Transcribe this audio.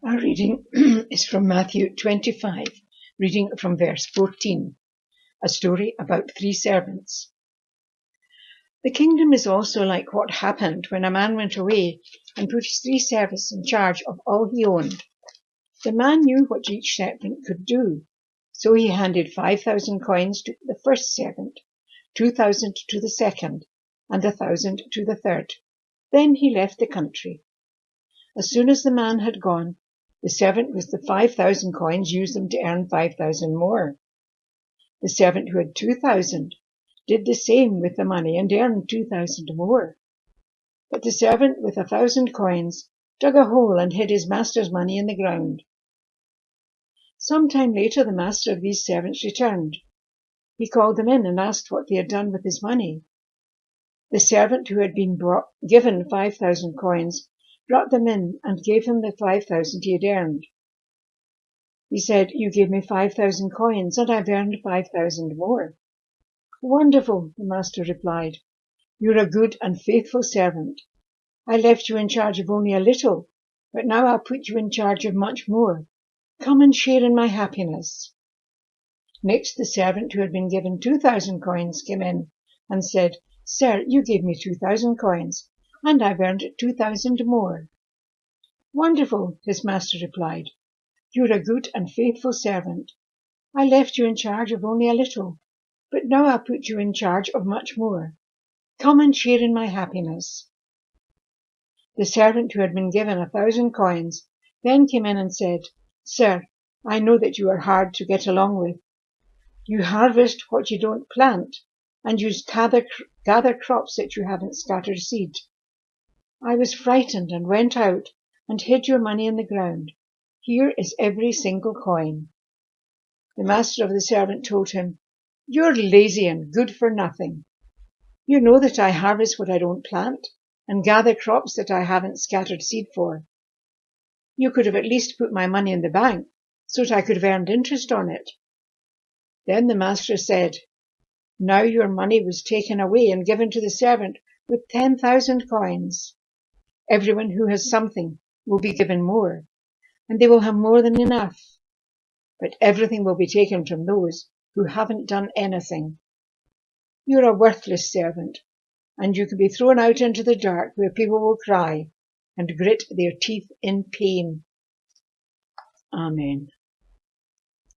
Our reading is from Matthew 25, reading from verse 14, a story about 3 servants. The kingdom is also like what happened when a man went away and put his 3 servants in charge of all he owned. The man knew what each servant could do, so he handed 5,000 coins to the first servant, 2,000 to the second, and 1,000 to the third. Then he left the country. As soon as the man had gone, the servant with the 5,000 coins used them to earn 5,000 more. The servant who had 2,000 did the same with the money and earned 2,000 more. But the servant with 1,000 coins dug a hole and hid his master's money in the ground. Some time later, the master of these servants returned. He called them in and asked what they had done with his money. The servant who had been given 5,000 coins brought them in and gave him the 5,000 he had earned. He said, "You gave me 5,000 coins and I've earned 5,000 more." "Wonderful," the master replied. "You're a good and faithful servant. I left you in charge of only a little, but now I'll put you in charge of much more. Come and share in my happiness." Next, the servant who had been given 2,000 coins came in and said, "Sir, you gave me 2,000 coins and I've earned 2,000 more." "Wonderful," his master replied. "You're a good and faithful servant. I left you in charge of only a little, but now I'll put you in charge of much more. Come and share in my happiness." The servant who had been given 1,000 coins then came in and said, "Sir, I know that you are hard to get along with. You harvest what you don't plant, and you gather crops that you haven't scattered seed. I was frightened and went out and hid your money in the ground. Here is every single coin." The master of the servant told him, "You're lazy and good for nothing. You know that I harvest what I don't plant and gather crops that I haven't scattered seed for. You could have at least put my money in the bank so that I could have earned interest on it." Then the master said, "Now your money was taken away and given to the servant with 10,000 coins. Everyone who has something will be given more, and they will have more than enough. But everything will be taken from those who haven't done anything. You're a worthless servant, and you can be thrown out into the dark where people will cry and grit their teeth in pain." Amen.